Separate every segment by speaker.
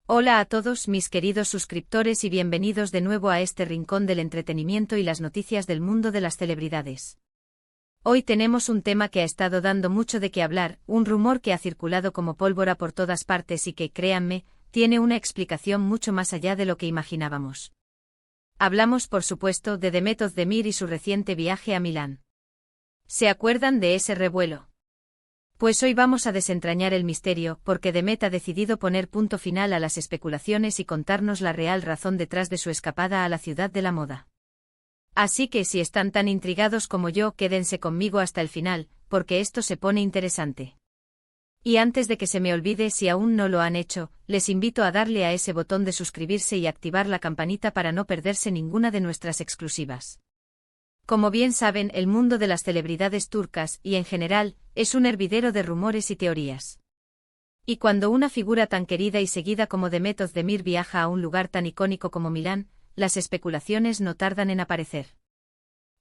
Speaker 1: Hola a todos mis queridos suscriptores y bienvenidos de nuevo a este rincón del entretenimiento y las noticias del mundo de las celebridades. Hoy tenemos un tema que ha estado dando mucho de qué hablar, un rumor que ha circulado como pólvora por todas partes y que, créanme, tiene una explicación mucho más allá de lo que imaginábamos. Hablamos, por supuesto, de Demet Özdemir y su reciente viaje a Milán. ¿Se acuerdan de ese revuelo? Pues hoy vamos a desentrañar el misterio, porque Demet ha decidido poner punto final a las especulaciones y contarnos la real razón detrás de su escapada a la ciudad de la moda. Así que si están tan intrigados como yo, quédense conmigo hasta el final, porque esto se pone interesante. Y antes de que se me olvide, si aún no lo han hecho, les invito a darle a ese botón de suscribirse y activar la campanita para no perderse ninguna de nuestras exclusivas. Como bien saben, el mundo de las celebridades turcas, y en general, es un hervidero de rumores y teorías. Y cuando una figura tan querida y seguida como Demet Özdemir viaja a un lugar tan icónico como Milán, las especulaciones no tardan en aparecer.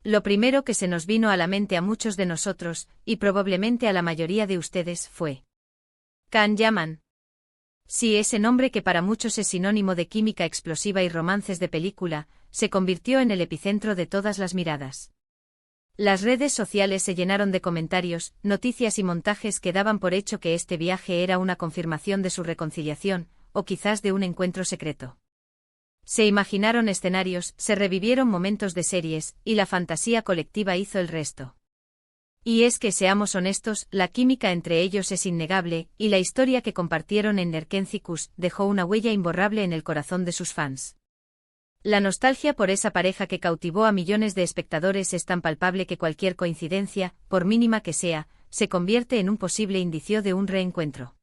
Speaker 1: Lo primero que se nos vino a la mente a muchos de nosotros, y probablemente a la mayoría de ustedes, fue Can Yaman. Sí, ese nombre que para muchos es sinónimo de química explosiva y romances de película, se convirtió en el epicentro de todas las miradas. Las redes sociales se llenaron de comentarios, noticias y montajes que daban por hecho que este viaje era una confirmación de su reconciliación, o quizás de un encuentro secreto. Se imaginaron escenarios, se revivieron momentos de series, y la fantasía colectiva hizo el resto. Y es que, seamos honestos, la química entre ellos es innegable, y la historia que compartieron en Erkenci dejó una huella imborrable en el corazón de sus fans. La nostalgia por esa pareja que cautivó a millones de espectadores es tan palpable que cualquier coincidencia, por mínima que sea, se convierte en un posible indicio de un reencuentro.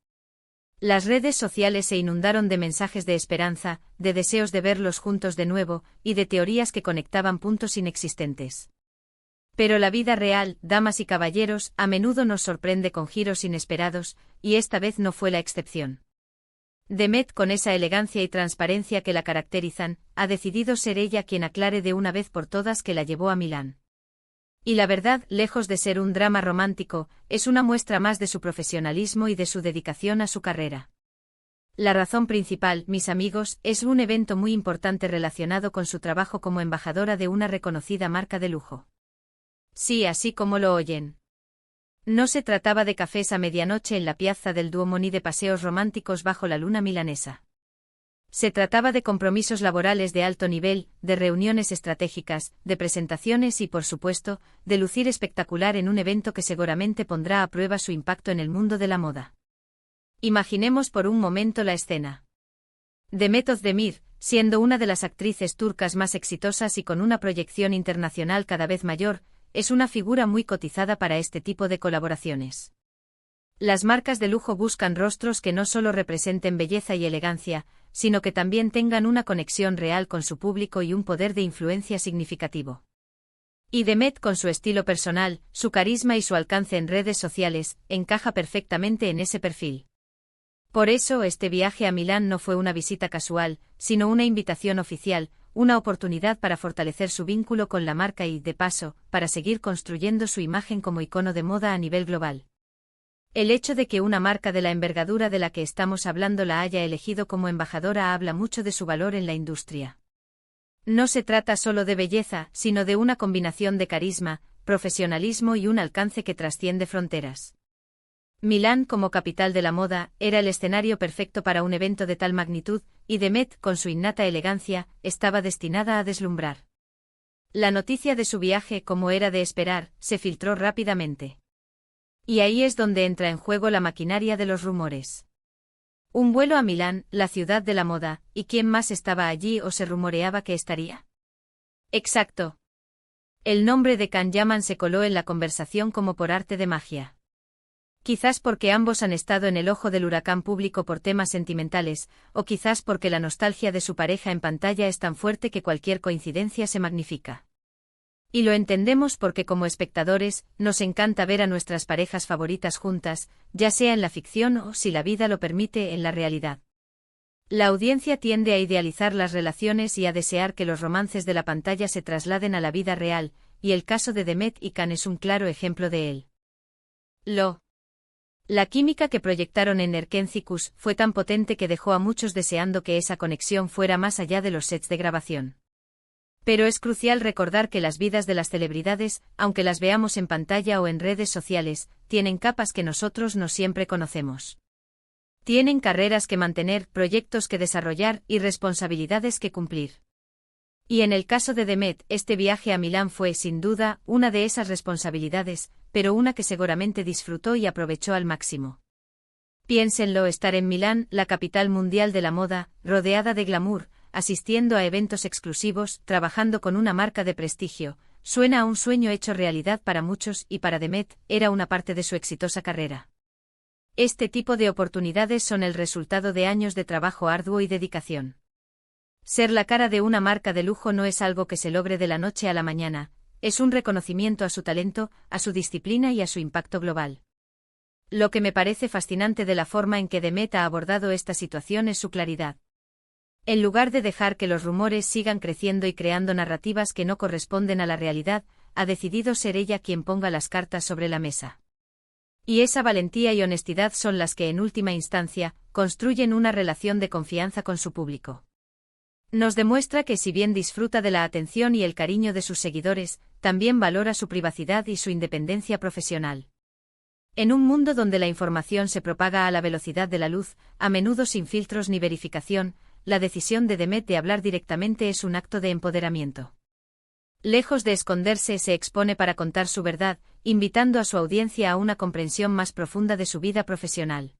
Speaker 1: Las redes sociales se inundaron de mensajes de esperanza, de deseos de verlos juntos de nuevo, y de teorías que conectaban puntos inexistentes. Pero la vida real, damas y caballeros, a menudo nos sorprende con giros inesperados, y esta vez no fue la excepción. Demet, con esa elegancia y transparencia que la caracterizan, ha decidido ser ella quien aclare de una vez por todas que la llevó a Milán. Y la verdad, lejos de ser un drama romántico, es una muestra más de su profesionalismo y de su dedicación a su carrera. La razón principal, mis amigos, es un evento muy importante relacionado con su trabajo como embajadora de una reconocida marca de lujo. Sí, así como lo oyen. No se trataba de cafés a medianoche en la piazza del Duomo ni de paseos románticos bajo la luna milanesa. Se trataba de compromisos laborales de alto nivel, de reuniones estratégicas, de presentaciones y, por supuesto, de lucir espectacular en un evento que seguramente pondrá a prueba su impacto en el mundo de la moda. Imaginemos por un momento la escena. Demet Özdemir, siendo una de las actrices turcas más exitosas y con una proyección internacional cada vez mayor, es una figura muy cotizada para este tipo de colaboraciones. Las marcas de lujo buscan rostros que no solo representen belleza y elegancia, sino que también tengan una conexión real con su público y un poder de influencia significativo. Y Demet, con su estilo personal, su carisma y su alcance en redes sociales, encaja perfectamente en ese perfil. Por eso, este viaje a Milán no fue una visita casual, sino una invitación oficial, una oportunidad para fortalecer su vínculo con la marca y, de paso, para seguir construyendo su imagen como icono de moda a nivel global. El hecho de que una marca de la envergadura de la que estamos hablando la haya elegido como embajadora habla mucho de su valor en la industria. No se trata solo de belleza, sino de una combinación de carisma, profesionalismo y un alcance que trasciende fronteras. Milán, como capital de la moda, era el escenario perfecto para un evento de tal magnitud, y Demet, con su innata elegancia, estaba destinada a deslumbrar. La noticia de su viaje, como era de esperar, se filtró rápidamente. Y ahí es donde entra en juego la maquinaria de los rumores. Un vuelo a Milán, la ciudad de la moda, ¿y quién más estaba allí o se rumoreaba que estaría? Exacto. El nombre de Can Yaman se coló en la conversación como por arte de magia. Quizás porque ambos han estado en el ojo del huracán público por temas sentimentales, o quizás porque la nostalgia de su pareja en pantalla es tan fuerte que cualquier coincidencia se magnifica. Y lo entendemos porque como espectadores, nos encanta ver a nuestras parejas favoritas juntas, ya sea en la ficción o, si la vida lo permite, en la realidad. La audiencia tiende a idealizar las relaciones y a desear que los romances de la pantalla se trasladen a la vida real, y el caso de Demet y Can es un claro ejemplo de él. La química que proyectaron en Erkenciskus fue tan potente que dejó a muchos deseando que esa conexión fuera más allá de los sets de grabación. Pero es crucial recordar que las vidas de las celebridades, aunque las veamos en pantalla o en redes sociales, tienen capas que nosotros no siempre conocemos. Tienen carreras que mantener, proyectos que desarrollar y responsabilidades que cumplir. Y en el caso de Demet, este viaje a Milán fue, sin duda, una de esas responsabilidades, pero una que seguramente disfrutó y aprovechó al máximo. Piénsenlo: estar en Milán, la capital mundial de la moda, rodeada de glamour, asistiendo a eventos exclusivos, trabajando con una marca de prestigio, suena a un sueño hecho realidad para muchos, y para Demet, era una parte de su exitosa carrera. Este tipo de oportunidades son el resultado de años de trabajo arduo y dedicación. Ser la cara de una marca de lujo no es algo que se logre de la noche a la mañana, es un reconocimiento a su talento, a su disciplina y a su impacto global. Lo que me parece fascinante de la forma en que Demet ha abordado esta situación es su claridad. En lugar de dejar que los rumores sigan creciendo y creando narrativas que no corresponden a la realidad, ha decidido ser ella quien ponga las cartas sobre la mesa. Y esa valentía y honestidad son las que, en última instancia, construyen una relación de confianza con su público. Nos demuestra que, si bien disfruta de la atención y el cariño de sus seguidores, también valora su privacidad y su independencia profesional. En un mundo donde la información se propaga a la velocidad de la luz, a menudo sin filtros ni verificación, la decisión de Demet de hablar directamente es un acto de empoderamiento. Lejos de esconderse, se expone para contar su verdad, invitando a su audiencia a una comprensión más profunda de su vida profesional.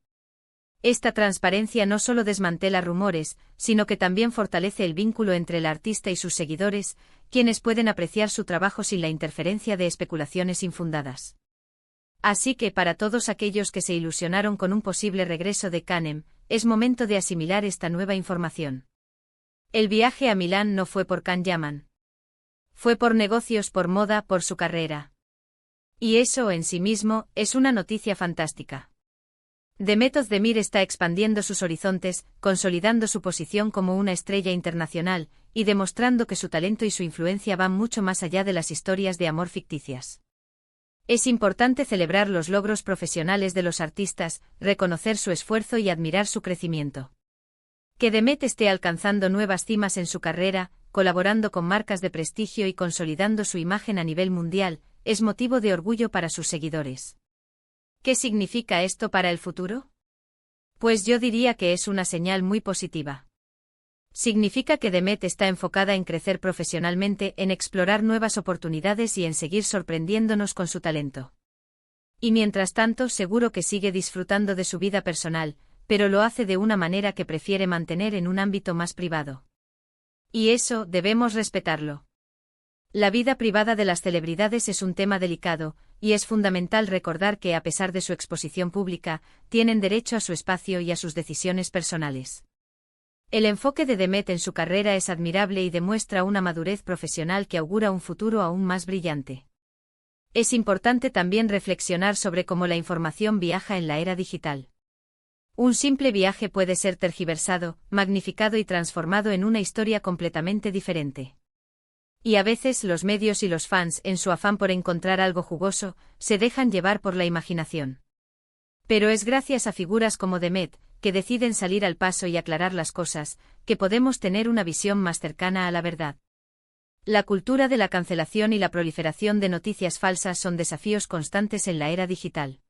Speaker 1: Esta transparencia no solo desmantela rumores, sino que también fortalece el vínculo entre el artista y sus seguidores, quienes pueden apreciar su trabajo sin la interferencia de especulaciones infundadas. Así que, para todos aquellos que se ilusionaron con un posible regreso de Canem, es momento de asimilar esta nueva información. El viaje a Milán no fue por Can Yaman. Fue por negocios, por moda, por su carrera. Y eso, en sí mismo, es una noticia fantástica. Demet Özdemir está expandiendo sus horizontes, consolidando su posición como una estrella internacional, y demostrando que su talento y su influencia van mucho más allá de las historias de amor ficticias. Es importante celebrar los logros profesionales de los artistas, reconocer su esfuerzo y admirar su crecimiento. Que Demet esté alcanzando nuevas cimas en su carrera, colaborando con marcas de prestigio y consolidando su imagen a nivel mundial, es motivo de orgullo para sus seguidores. ¿Qué significa esto para el futuro? Pues yo diría que es una señal muy positiva. Significa que Demet está enfocada en crecer profesionalmente, en explorar nuevas oportunidades y en seguir sorprendiéndonos con su talento. Y mientras tanto, seguro que sigue disfrutando de su vida personal, pero lo hace de una manera que prefiere mantener en un ámbito más privado. Y eso, debemos respetarlo. La vida privada de las celebridades es un tema delicado, y es fundamental recordar que, a pesar de su exposición pública, tienen derecho a su espacio y a sus decisiones personales. El enfoque de Demet en su carrera es admirable y demuestra una madurez profesional que augura un futuro aún más brillante. Es importante también reflexionar sobre cómo la información viaja en la era digital. Un simple viaje puede ser tergiversado, magnificado y transformado en una historia completamente diferente. Y a veces los medios y los fans, en su afán por encontrar algo jugoso, se dejan llevar por la imaginación. Pero es gracias a figuras como Demet, que deciden salir al paso y aclarar las cosas, que podemos tener una visión más cercana a la verdad. La cultura de la cancelación y la proliferación de noticias falsas son desafíos constantes en la era digital.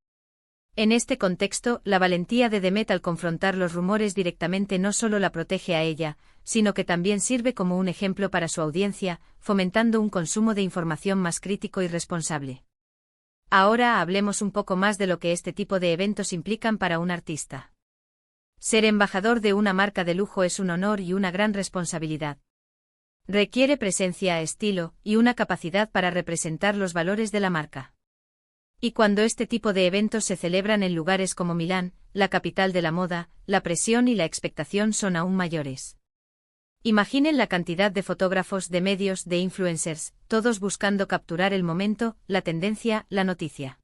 Speaker 1: En este contexto, la valentía de Demet al confrontar los rumores directamente no solo la protege a ella, sino que también sirve como un ejemplo para su audiencia, fomentando un consumo de información más crítico y responsable. Ahora hablemos un poco más de lo que este tipo de eventos implican para un artista. Ser embajador de una marca de lujo es un honor y una gran responsabilidad. Requiere presencia, estilo, y una capacidad para representar los valores de la marca. Y cuando este tipo de eventos se celebran en lugares como Milán, la capital de la moda, la presión y la expectación son aún mayores. Imaginen la cantidad de fotógrafos, de medios, de influencers, todos buscando capturar el momento, la tendencia, la noticia.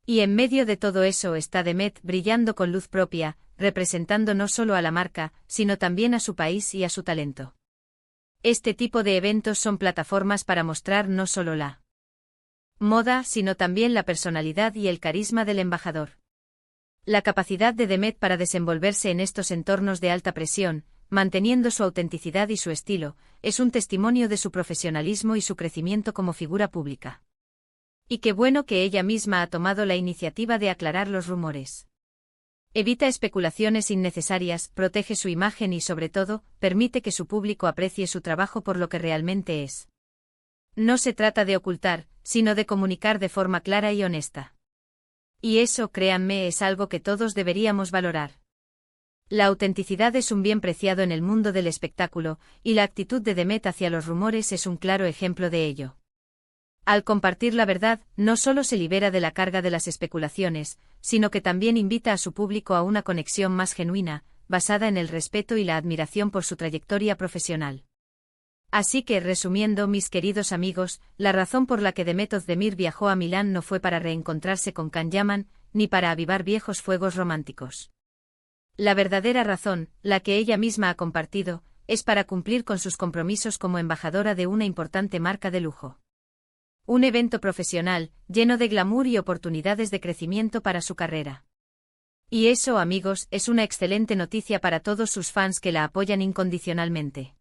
Speaker 1: Y en medio de todo eso está Demet brillando con luz propia, representando no solo a la marca, sino también a su país y a su talento. Este tipo de eventos son plataformas para mostrar no solo la moda, sino también la personalidad y el carisma del embajador. La capacidad de Demet para desenvolverse en estos entornos de alta presión, manteniendo su autenticidad y su estilo, es un testimonio de su profesionalismo y su crecimiento como figura pública. Y qué bueno que ella misma ha tomado la iniciativa de aclarar los rumores. Evita especulaciones innecesarias, protege su imagen y, sobre todo, permite que su público aprecie su trabajo por lo que realmente es. No se trata de ocultar, sino de comunicar de forma clara y honesta. Y eso, créanme, es algo que todos deberíamos valorar. La autenticidad es un bien preciado en el mundo del espectáculo, y la actitud de Demet hacia los rumores es un claro ejemplo de ello. Al compartir la verdad, no solo se libera de la carga de las especulaciones, sino que también invita a su público a una conexión más genuina, basada en el respeto y la admiración por su trayectoria profesional. Así que, resumiendo, mis queridos amigos, la razón por la que Demet Özdemir viajó a Milán no fue para reencontrarse con Can Yaman, ni para avivar viejos fuegos románticos. La verdadera razón, la que ella misma ha compartido, es para cumplir con sus compromisos como embajadora de una importante marca de lujo. Un evento profesional, lleno de glamour y oportunidades de crecimiento para su carrera. Y eso, amigos, es una excelente noticia para todos sus fans que la apoyan incondicionalmente.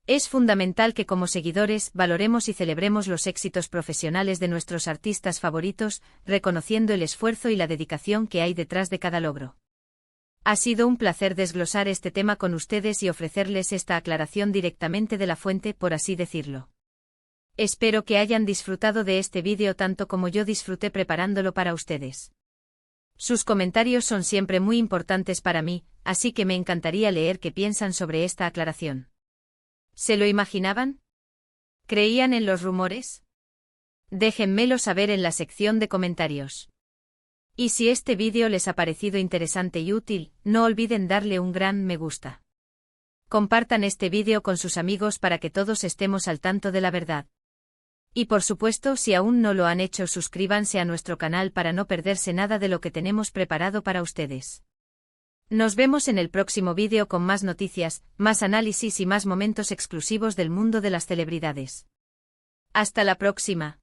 Speaker 1: Es fundamental que como seguidores valoremos y celebremos los éxitos profesionales de nuestros artistas favoritos, reconociendo el esfuerzo y la dedicación que hay detrás de cada logro. Ha sido un placer desglosar este tema con ustedes y ofrecerles esta aclaración directamente de la fuente, por así decirlo. Espero que hayan disfrutado de este vídeo tanto como yo disfruté preparándolo para ustedes. Sus comentarios son siempre muy importantes para mí, así que me encantaría leer qué piensan sobre esta aclaración. ¿Se lo imaginaban? ¿Creían en los rumores? Déjenmelo saber en la sección de comentarios. Y si este vídeo les ha parecido interesante y útil, no olviden darle un gran me gusta. Compartan este vídeo con sus amigos para que todos estemos al tanto de la verdad. Y por supuesto, si aún no lo han hecho, suscríbanse a nuestro canal para no perderse nada de lo que tenemos preparado para ustedes. Nos vemos en el próximo vídeo con más noticias, más análisis y más momentos exclusivos del mundo de las celebridades. Hasta la próxima.